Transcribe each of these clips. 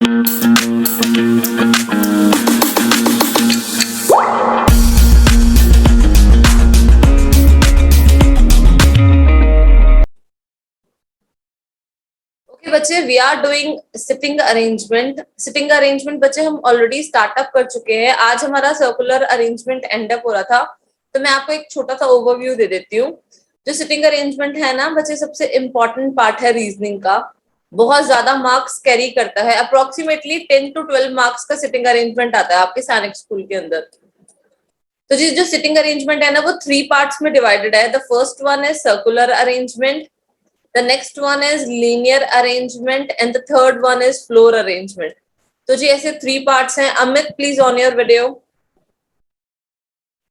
बच्चे we are doing sitting arrangement. Sitting arrangement बच्चे हम ऑलरेडी स्टार्टअप कर चुके हैं। आज हमारा सर्कुलर अरेंजमेंट एंड अप हो रहा था, तो मैं आपको एक छोटा सा ओवरव्यू दे देती हूँ। जो सिटिंग अरेंजमेंट है ना बच्चे, सबसे इंपॉर्टेंट पार्ट है रीजनिंग का। बहुत ज्यादा मार्क्स कैरी करता है। अप्रोक्सीमेटली 10 to 12 मार्क्स का सिटिंग अरेंजमेंट आता है आपके सैनिक स्कूल के अंदर। तो जी जो सिटिंग अरेंजमेंट है ना वो 3 पार्ट्स में डिवाइडेड है। The first one is circular arrangement, the next one is linear arrangement and the third one is floor arrangement। तो जी ऐसे 3 पार्ट्स हैं। Amit please on your video.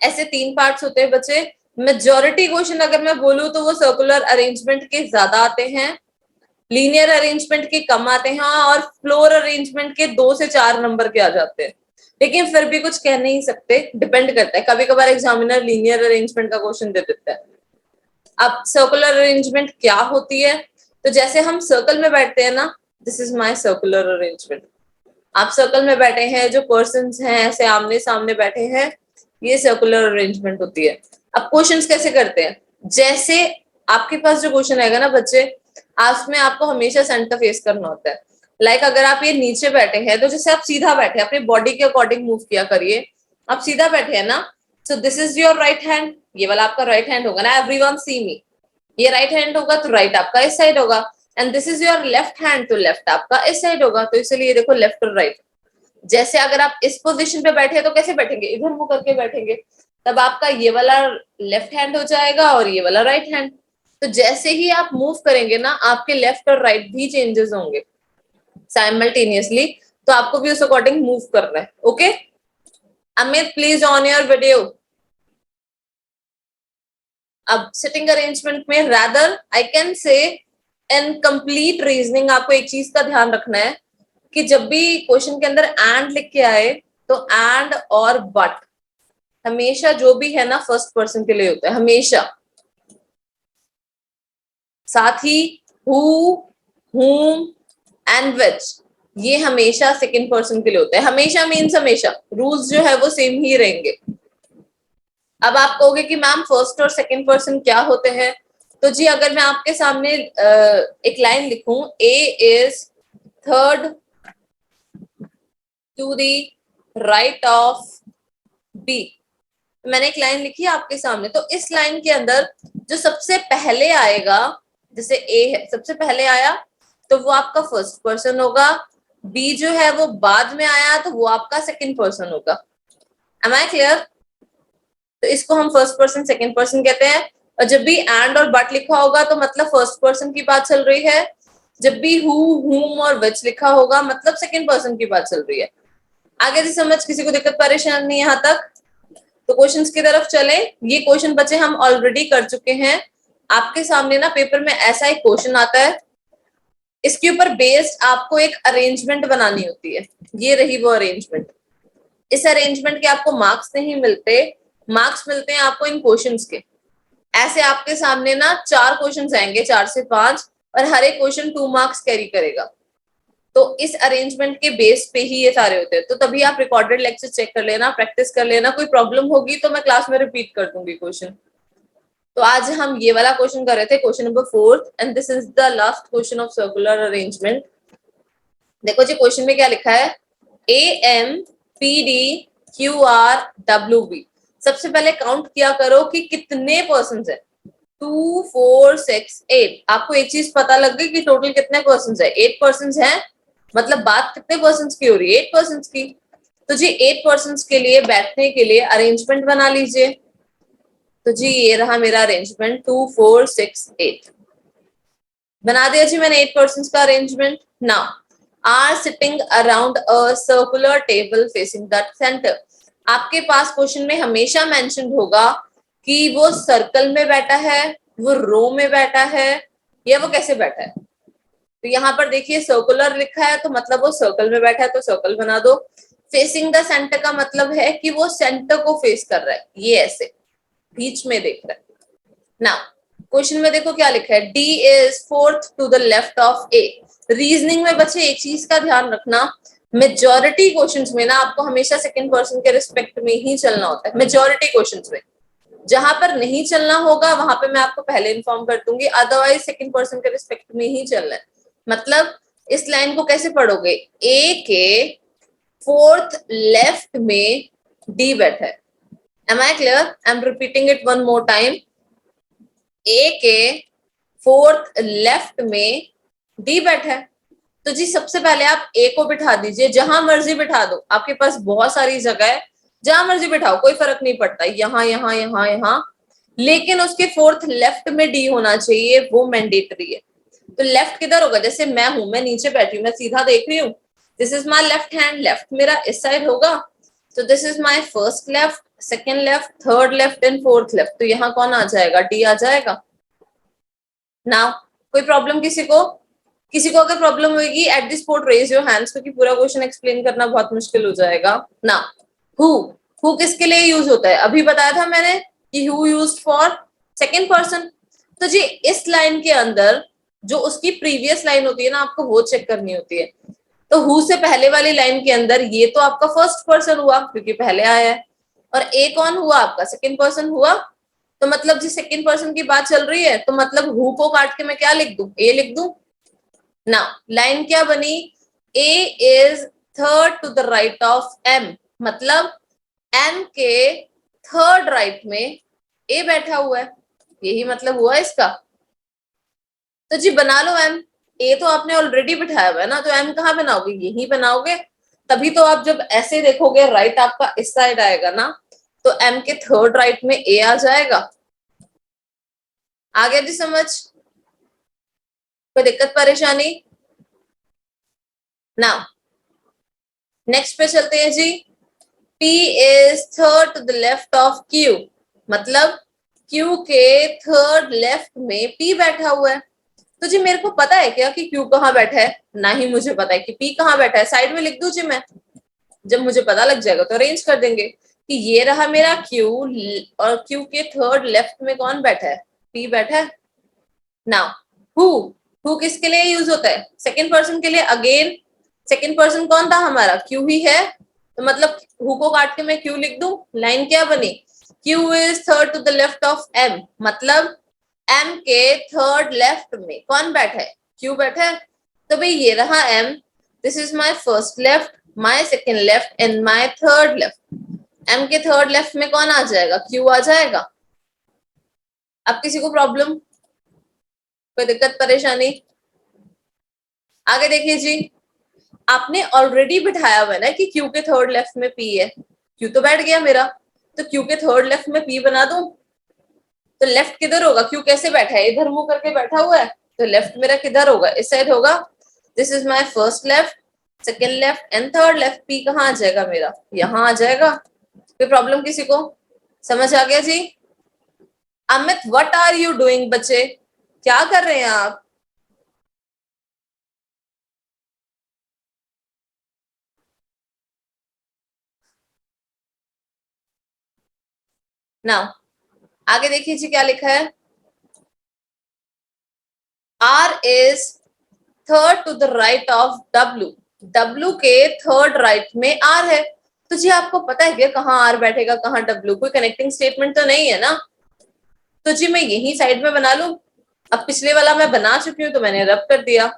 ऐसे 3 पार्ट्स होते हैं बच्चे। मेजॉरिटी क्वेश्चन अगर मैं बोलूं तो वो सर्कुलर अरेंजमेंट के ज्यादा आते हैं, लीनियर अरेंजमेंट के कम आते हैं, और फ्लोर अरेंजमेंट के 2 से 4 नंबर के आ जाते हैं। लेकिन फिर भी कुछ कह नहीं सकते, डिपेंड करता है। कभी कभार एग्जामिनर लीनियर अरेंजमेंट का क्वेश्चन दे देता है। अब सर्कुलर अरेंजमेंट क्या होती है? तो जैसे हम सर्कल में बैठते हैं ना, this is my circular arrangement. आप सर्कल में बैठे हैं, जो पर्सन्स हैं ऐसे आमने सामने बैठे हैं, ये सर्कुलर अरेंजमेंट होती है। अब क्वेश्चंस कैसे करते हैं? जैसे आपके पास जो क्वेश्चन आएगा ना बच्चे, उसमें आपको हमेशा सेंटर फेस करना होता है। लाइक अगर आप ये नीचे बैठे हैं तो जैसे आप सीधा बैठे हैं, अपनी बॉडी के अकॉर्डिंग मूव किया करिए। आप सीधा बैठे हैं ना, सो this is your right hand, ये वाला आपका राइट हैंड होगा ना। एवरीवन सी मी, ये राइट हैंड होगा तो राइट आपका इस साइड होगा। And this is your left hand, तो लेफ्ट आपका इस साइड होगा। तो इसलिए देखो लेफ्ट और राइट। जैसे अगर आप इस पोजीशन पे बैठे हैं तो कैसे बैठेंगे? इधर मुंह करके बैठेंगे। तब आपका ये वाला लेफ्ट हैंड हो जाएगा और ये वाला राइट हैंड। तो जैसे ही आप मूव करेंगे ना, आपके लेफ्ट और राइट भी चेंजेस होंगे साइमल्टेनियसली। तो आपको भी उस अकॉर्डिंग मूव करना है। Okay Amit please on your video. अब सिटिंग अरेंजमेंट में rather I can say in complete reasoning, आपको एक चीज का ध्यान रखना है कि जब भी क्वेश्चन के अंदर एंड लिख के आए तो एंड और बट हमेशा जो भी है ना फर्स्ट पर्सन के लिए होता है हमेशा। साथ he who, whom and which, ये हमेशा सेकंड पर्सन के लिए होता है। हमेशा मीन्स हमेशा, रूल्स जो है वो सेम ही रहेंगे। अब आप कहोगे कि मैम फर्स्ट और सेकंड पर्सन क्या होते हैं? तो जी अगर मैं आपके सामने एक लाइन लिखूं, A is third to the right of B, मैंने एक लाइन लिखी है आपके सामने। तो इस लाइन के अंदर जो सबसे पहले आएगा, जैसे ए है सबसे पहले आया तो वो आपका फर्स्ट पर्सन होगा। बी जो है वो बाद में आया तो वो आपका सेकंड पर्सन होगा। Am I clear? तो इसको हम फर्स्ट पर्सन सेकंड पर्सन कहते हैं। और जब भी एंड और बट लिखा होगा तो मतलब फर्स्ट पर्सन की बात चल रही है। जब भी हु, whom और which लिखा होगा मतलब सेकंड पर्सन की बात चल रही है। आगे से समझ, किसी को दिक्कत परेशानी नहीं यहाँ तक? तो क्वेश्चंस की तरफ चले। ये क्वेश्चन बच्चे हम ऑलरेडी कर चुके हैं। आपके सामने ना पेपर में ऐसा एक क्वेश्चन आता है, इसके ऊपर बेस्ड आपको एक अरेंजमेंट बनानी होती है। ये रही वो अरेंजमेंट। इस अरेंजमेंट के आपको मार्क्स नहीं मिलते, मार्क्स मिलते हैं आपको इन क्वेश्चंस के। ऐसे आपके सामने ना 4 क्वेश्चंस आएंगे, 4 से 5, और हर एक क्वेश्चन 2 मार्क्स कैरी करेगा। तो इस अरेंजमेंट के बेस पे ही ये सारे होते हैं। तो तभी आप रिकॉर्डेड लेक्चर चेक कर लेना, प्रैक्टिस कर लेना। कोई प्रॉब्लम होगी तो मैं क्लास में रिपीट कर दूंगी क्वेश्चन। तो आज हम ये वाला क्वेश्चन कर रहे थे, question number 4, and this is the last question of circular arrangement. देखो जी क्वेश्चन में क्या लिखा है, A M P D Q R W B. सबसे पहले काउंट किया करो कि कितने पर्सन है। 2 4 6 8। आपको एक चीज पता लग गई कि टोटल कितने पर्सन है? 8 पर्सन है। मतलब बात कितने पर्सन की हो रही है? 8 पर्सन की। तो जी 8 पर्सन के लिए बैठने के लिए अरेंजमेंट बना लीजिए। तो जी ये रहा मेरा अरेंजमेंट, 2 4 6 8 बना दिया जी मैंने 8 पर्सन का arrangement. Now are sitting around a circular table facing the centre. आपके पास क्वेश्चन में हमेशा मेंशन होगा कि वो सर्कल में बैठा है, वो रो में बैठा है, या वो कैसे बैठा है। तो यहाँ पर देखिए सर्कुलर लिखा है तो मतलब वो सर्कल में बैठा है, तो सर्कल बना दो। फेसिंग द सेंटर का मतलब है कि वो सेंटर को फेस कर रहा है, ये ऐसे बीच में देख रहा है। नाउ क्वेश्चन में देखो क्या लिखा है, D is fourth to the left of A. Reasoning में बच्चे एक चीज का ध्यान रखना, मेजॉरिटी क्वेश्चंस में ना आपको हमेशा सेकंड पर्सन के रिस्पेक्ट में ही चलना होता है, मेजॉरिटी क्वेश्चंस में। जहां पर नहीं चलना होगा वहां पे मैं आपको पहले इन्फॉर्म कर दूंगी, अदरवाइज सेकंड पर्सन के रिस्पेक्ट में ही चलना है। मतलब इस लाइन को कैसे पढ़ोगे, ए के फोर्थ लेफ्ट में डी बैठा है। Am I clear? I am repeating it one more time. A के फोर्थ लेफ्ट में डी बैठा है। तो जी सबसे पहले आप ए को बिठा दीजिए, जहां मर्जी बिठा दो, आपके पास बहुत सारी जगह है, जहां मर्जी बिठाओ, कोई फर्क नहीं पड़ता, यहाँ यहाँ यहाँ यहाँ, लेकिन उसके फोर्थ लेफ्ट में डी होना चाहिए, वो मैंडेटरी है। तो लेफ्ट किधर होगा, जैसे मैं हूं, मैं नीचे बैठी हूँ, मैं सीधा देख रही हूँ, this is my left hand, left मेरा इस साइड होगा, तो this is my first left, second left, third left and fourth left. तो यहाँ कौन आ जाएगा, डी आ जाएगा। नाउ कोई प्रॉब्लम किसी को? किसी को अगर प्रॉब्लम होगी at this spot raise your hands, क्योंकि पूरा क्वेश्चन एक्सप्लेन करना बहुत मुश्किल हो जाएगा ना। हु किसके लिए यूज होता है, अभी बताया था मैंने कि who used for second person. तो जी इस लाइन के अंदर जो उसकी प्रीवियस लाइन होती है ना, आपको वो चेक करनी होती है। तो हु से पहले वाली लाइन के अंदर ये तो आपका फर्स्ट पर्सन हुआ क्योंकि पहले आया है, और ए कौन हुआ आपका, सेकंड पर्सन हुआ। तो मतलब जी सेकंड पर्सन की बात चल रही है, तो मतलब हु को काट के मैं क्या लिख दूं, ए लिख दूं ना। लाइन क्या बनी, A is third to the right of M, मतलब एम के थर्ड राइट में ए बैठा हुआ है, यही मतलब हुआ इसका। तो जी बना लो एम, ए तो आपने ऑलरेडी बिठाया हुआ है ना, तो एम कहाँ बनाओगे, यही बनाओगे। तभी तो आप जब ऐसे देखोगे राइट आपका इस साइड आएगा ना, तो एम के थर्ड राइट में ए आ जाएगा। आ गया जी समझ, कोई दिक्कत परेशानी ना। नेक्स्ट पे चलते हैं जी। P is third to the left of Q, मतलब Q के थर्ड लेफ्ट में P बैठा हुआ है। तो जी मेरे को पता है क्या कि Q कहाँ बैठा है, ना ही मुझे पता है कि P कहाँ बैठा है। साइड में लिख दूं जी मैं, जब मुझे पता लग जाएगा तो अरेंज कर देंगे कि ये रहा मेरा Q, और Q के थर्ड लेफ्ट में कौन बैठा है, P बैठा है। नाउ हु किसके लिए यूज होता है, सेकंड पर्सन के लिए। अगेन सेकंड पर्सन कौन था हमारा, Q ही है, तो मतलब हु को काट के मैं Q लिख दूं। लाइन क्या बनी, Q is third to the left of M, मतलब M के थर्ड लेफ्ट में कौन बैठा है, Q बैठा है। तो भाई ये रहा M, this is my first left, my second left and my third left. M के थर्ड लेफ्ट में कौन आ जाएगा, Q आ जाएगा। अब किसी को प्रॉब्लम, कोई दिक्कत परेशानी? आगे देखिए जी, आपने ऑलरेडी बिठाया हुआ है ना कि क्यू के थर्ड लेफ्ट में पी है, क्यू तो बैठ गया मेरा, तो क्यू के थर्ड लेफ्ट में पी बना दूं। तो लेफ्ट किधर होगा, क्यू कैसे बैठा है, इधर मुंह करके बैठा हुआ है, तो लेफ्ट मेरा किधर होगा, इस साइड होगा। This is my first left, second left and third left. P कहाँ आ जाएगा मेरा, यहाँ आ जाएगा। कोई प्रॉब्लम किसी को, समझ आ गया जी? Amit what are you doing, बच्चे क्या कर रहे हैं आप? नाउ आगे देखिए जी क्या लिखा है, R is third to the right of W, W के थर्ड राइट में आर है। तो जी आपको पता है क्या कहाँ आर बैठेगा कहाँ डब्ल्यू, कोई कनेक्टिंग स्टेटमेंट तो नहीं है ना। तो जी मैं यही साइड में बना लूं, अब पिछले वाला मैं बना चुकी हूँ तो मैंने रब कर दिया,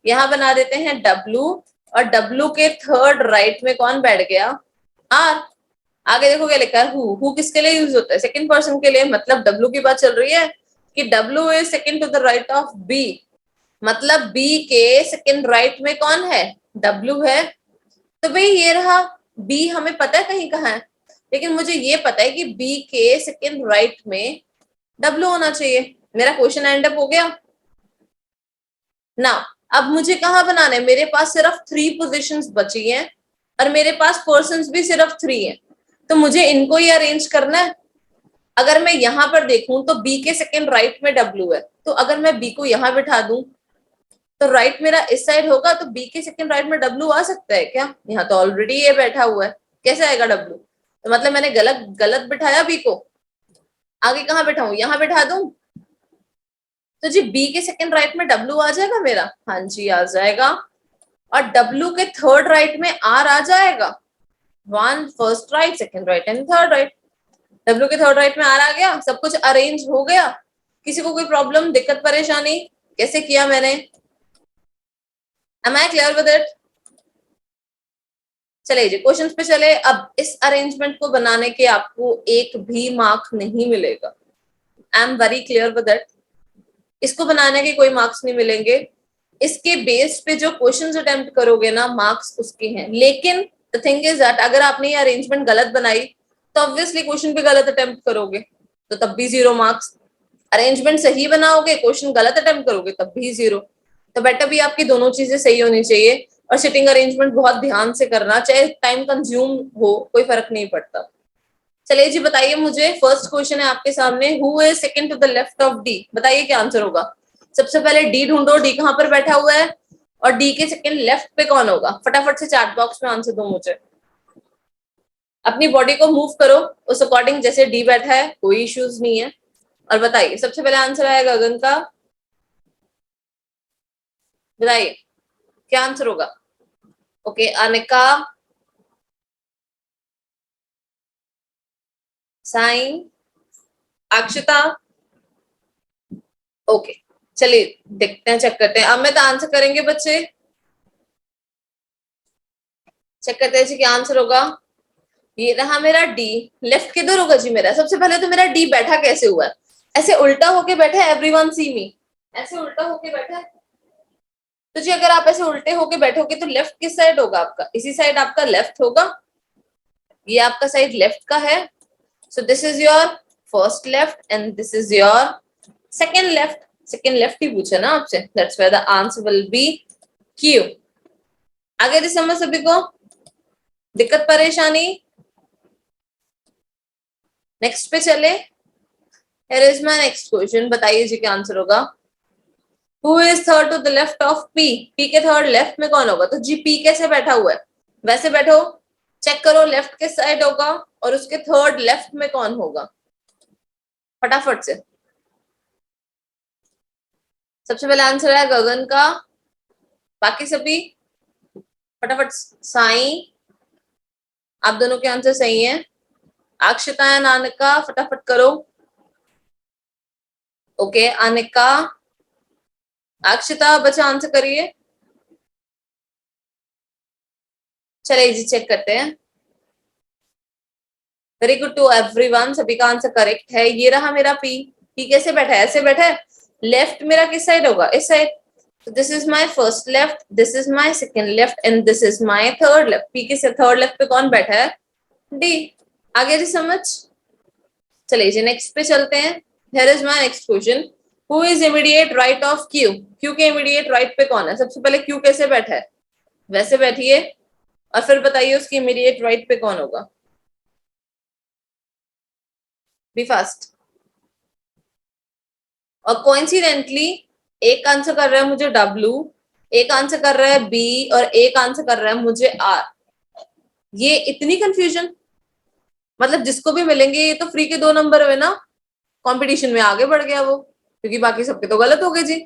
यहाँ बना देते हैं डब्ल्यू, और डब्ल्यू के थर्ड राइट में कौन बैठ गया, आर। आगे देखो क्या लिखा है, हु किसके लिए यूज होता है, सेकंड पर्सन के लिए, मतलब डब्ल्यू की बात चल रही है कि W is second to the right of B, मतलब बी के सेकंड राइट में कौन है, डब्ल्यू है। तो भाई ये रहा बी, हमें पता है कहीं कहाँ है, लेकिन मुझे ये पता है कि बी के सेकंड राइट में डब्ल्यू होना चाहिए। मेरा क्वेश्चन एंड अप हो गया ना। अब मुझे कहाँ बनाना है, मेरे पास सिर्फ 3 पोजीशंस बची हैं और मेरे पास पर्सन्स भी सिर्फ 3 हैं, तो मुझे इनको ही अरेंज करना है। अगर मैं यहाँ पर देखूं तो बी के सेकंड राइट में डब्ल्यू है, तो अगर मैं बी को यहाँ बिठा दूं तो राइट मेरा इस साइड होगा, तो बी के सेकंड राइट में डब्ल्यू आ सकता है क्या, यहाँ तो ऑलरेडी ये बैठा हुआ है, कैसे आएगा डब्ल्यू। तो मतलब मैंने गलत गलत बिठाया बी को। आगे कहाँ बिठाऊं, यहाँ बिठा दूं, तो जी बी के सेकंड राइट में डब्ल्यू आ जाएगा मेरा, हाँ जी आ जाएगा, और डब्ल्यू के थर्ड राइट में आर आ जाएगा, one first right second right and third right. W के थर्ड राइट में आर आ गया, सब कुछ अरेंज हो गया, किसी को कोई प्रॉब्लम दिक्कत परेशानी, कैसे किया मैंने, am I clear with it? चलिए जी क्वेश्चंस पे चले। अब इस अरेंजमेंट को बनाने के आपको एक भी मार्क नहीं मिलेगा, I am very clear with it. इसको बनाने के कोई मार्क्स नहीं मिलेंगे, इसके बेस पे जो क्वेश्चंस अटेम्प्ट करोगे ना मार्क्स उसके हैं। लेकिन द थिंग इज दैट अगर आपने ये अरेंजमेंट गलत बनाई तो ऑब्वियसली क्वेश्चन भी गलत अटेम्प्ट करोगे, तो तब भी 0 मार्क्स। अरेंजमेंट सही बनाओगे, क्वेश्चन गलत अटेम्प्ट करोगे, तब भी 0। तो बेटर भी आपकी दोनों चीजें सही होनी चाहिए, और सिटिंग अरेंजमेंट बहुत ध्यान से करना, चाहे टाइम कंज्यूम हो कोई फर्क नहीं पड़ता। चलिए जी बताइए मुझे, फर्स्ट क्वेश्चन है आपके सामने, who is second to the left of D, बताइए क्या आंसर होगा। सबसे पहले डी ढूंढो, डी कहां पर बैठा हुआ है, और डी के सेकंड लेफ्ट पे कौन होगा, फटाफट से चैट बॉक्स में आंसर दो मुझे। अपनी बॉडी को मूव करो उस अकॉर्डिंग, जैसे डी बैठा है कोई इश्यूज नहीं है। और बताइए सबसे पहले आंसर आएगा गगन का, बताइए क्या आंसर होगा। ओके अनिका, साइन, अक्षता, ओके चलिए देखते हैं, चेक करते हैं। अमित आंसर करेंगे बच्चे, चेक करते हैं जी क्या आंसर होगा। ये रहा मेरा डी, लेफ्ट किधर होगा जी मेरा, सबसे पहले तो मेरा डी बैठा कैसे हुआ है, ऐसे उल्टा होके बैठा है, एवरीवन सी मी, ऐसे उल्टा होके बैठा है। तो जी अगर आप ऐसे उल्टे होके बैठोगे तो लेफ्ट किस साइड होगा आपका, इसी साइड आपका लेफ्ट होगा, ये आपका साइड लेफ्ट का है। So this is your first left and this is your second left, second left ही पूछा ना आपसे, that's why the answer will be Q. आगे जी समझ सभी को, दिक्कत परेशानी, नेक्स्ट पे चले। Here is my next question, बताइए जी क्या आंसर होगा। Who is third to the left of P, P के थर्ड लेफ्ट में कौन होगा, तो जी पी कैसे बैठा हुआ है, वैसे बैठो, चेक करो लेफ्ट के साइड होगा, और उसके थर्ड लेफ्ट में कौन होगा, फटाफट से। सबसे पहले आंसर है गगन का, बाकी सभी फटाफट, साई, आप दोनों के आंसर सही हैं, अक्षता एंड अनिका फटाफट करो। ओके अनिका, अक्षता बच्चा आंसर करिए, चलिए जी चेक करते हैं। वेरी गुड टू एवरीवन, सभी का आंसर करेक्ट है। ये रहा मेरा पी, पी कैसे बैठा है, ऐसे बैठा है, लेफ्ट मेरा किस साइड होगा, इस साइड, तो this is my first left, this is my second left and this is my third left. P के थर्ड लेफ्ट पे कौन बैठा है, डी। आगे जी समझ, चलिए जी नेक्स्ट पे चलते हैं। Here is my next question, who is immediate right of Q, Q के इमीडिएट राइट पे कौन है, सबसे पहले क्यू कैसे बैठा है, वैसे बैठिए, और फिर बताइए उसकी इमीडिएट राइट पे कौन होगा, बी फास्ट। और कोइंसिडेंटली एक आंसर कर रहा है मुझे डब्ल्यू, एक आंसर कर रहा है बी, और एक आंसर कर रहा है मुझे आर। ये इतनी कंफ्यूजन, मतलब जिसको भी मिलेंगे ये तो फ्री के 2 नंबर हुए ना, कंपटीशन में आगे बढ़ गया वो, क्योंकि बाकी सबके तो गलत हो गए जी।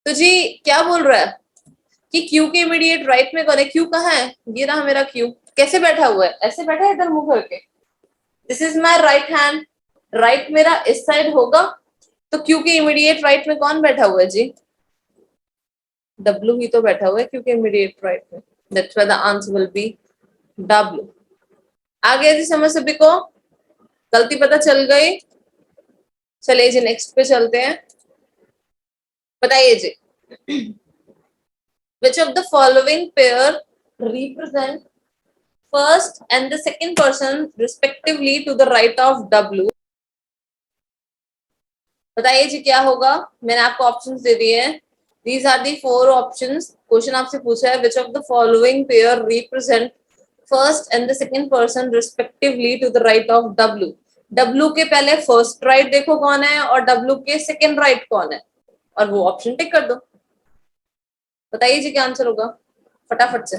तो जी क्या बोल रहा है कि क्यू के इमीडिएट राइट में कौन है, क्यू कहाँ है, ये रहा मेरा क्यू, कैसे बैठा हुआ है, ऐसे बैठा है इधर मुंह करके, this is my right hand, right मेरा इस साइड होगा, तो क्यू के इमीडिएट राइट में कौन बैठा हुआ है जी, डब्ल्यू ही तो बैठा हुआ है क्यू के इमीडिएट राइट में, that's why the answer will be W. आ गया जी समझ सभी को, गलती पता चल गई। चलिए जी नेक्स्ट पे चलते हैं, बताइए जी which of the following pair represent first and the second person respectively to the right of W, बताइए जी क्या होगा। मैंने आपको ऑप्शंस दे दिए हैं, these are the 4 options। Question आपसे पूछा है which of the following pair represent first and the second person respectively to the right of W। W के पहले फर्स्ट राइट देखो कौन है, और W के सेकेंड राइट कौन है, और वो ऑप्शन टिक कर दो। बताइए जी क्या आंसर होगा, फटाफट से।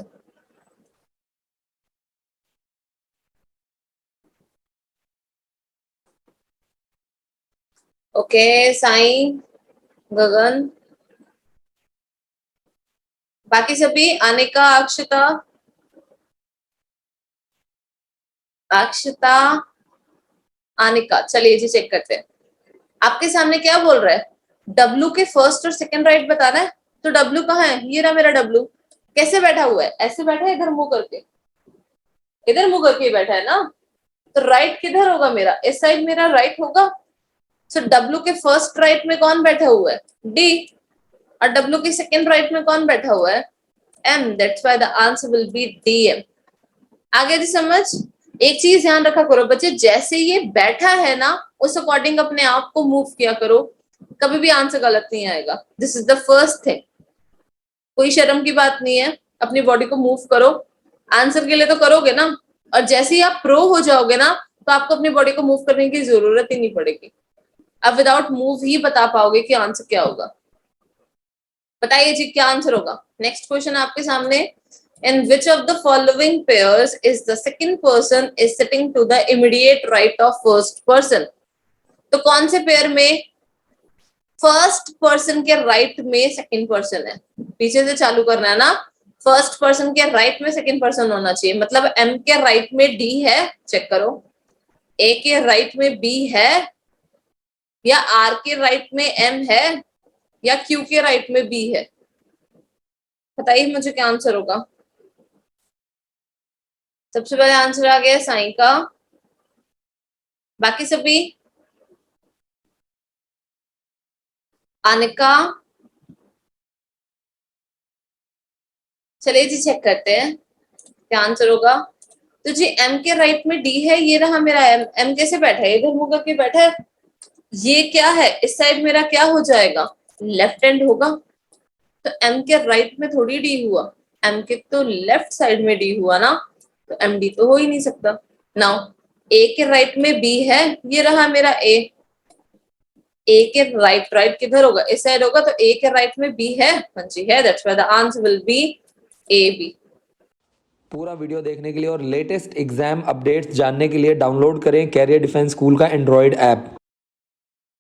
ओके साई, गगन, बाकी सभी अनिका, अक्षता, अक्षता, अनिका। चलिए जी चेक करते हैं। आपके सामने क्या बोल रहा है, डब्लू के फर्स्ट और सेकंड राइट बताना है। तो डब्लू कहाँ है, ये रहा मेरा डब्लू। कैसे बैठा हुआ है, ऐसे बैठा है, इधर मुंह करके, इधर मुंह करके बैठा है ना। तो राइट किधर होगा मेरा, इस साइड मेरा राइट होगा। सो डब्लू के फर्स्ट राइट में कौन बैठा हुआ है, डी। और डब्लू के सेकंड राइट में कौन बैठा हुआ है, M. That's why the answer will be D M. आगे जी समझ। एक चीज ध्यान रखा करो बच्चे, जैसे ये बैठा है ना, उस अकॉर्डिंग अपने आप को मूव किया करो, कभी भी आंसर गलत नहीं आएगा। This is the first thing. कोई शर्म की बात नहीं है, अपनी बॉडी को मूव करो, आंसर के लिए तो करोगे ना। और जैसे ही आप प्रो हो जाओगे ना, तो आपको अपनी बॉडी को मूव करने की जरूरत ही नहीं पड़ेगी। अब विदाउट मूव ही बता पाओगे कि आंसर क्या होगा। बताइए जी क्या आंसर होगा। नेक्स्ट क्वेश्चन आपके सामने, in which of the following pairs is the second person is sitting to the immediate right of first person। तो कौन से पेयर में फर्स्ट पर्सन के राइट में सेकंड पर्सन है, पीछे से चालू करना है ना। फर्स्ट पर्सन के राइट में सेकंड पर्सन होना चाहिए, मतलब एम के राइट में डी है, चेक करो। ए के राइट में बी है, या आर के राइट में एम है, या क्यू के राइट में बी है। बताइए मुझे क्या आंसर होगा। सबसे पहले आंसर आ गया साई का, बाकी सभी अनिका। चलिए जी चेक करते हैं क्या आंसर होगा। तो जी एम के राइट में डी है, ये रहा मेरा एम। एम कैसे बैठा है, इधर मुंह करके बैठा है। ये क्या है, इस साइड मेरा क्या हो जाएगा, लेफ्ट हैंड होगा। तो एम के राइट में थोड़ी डी हुआ, एम के तो लेफ्ट साइड में डी हुआ ना। तो एम डी तो हो ही नहीं सकता। नाउ ए के राइट में बी है, ये रहा मेरा ए। ए के राइट, राइट किधर होगा, इस साइड होगा। तो ए के राइट में बी है, हाँ जी है। That's why the answer will be A B. पूरा वीडियो देखने के लिए और लेटेस्ट एग्जाम अपडेट्स जानने के लिए डाउनलोड करें कैरियर डिफेंस स्कूल का एंड्रॉयड ऐप।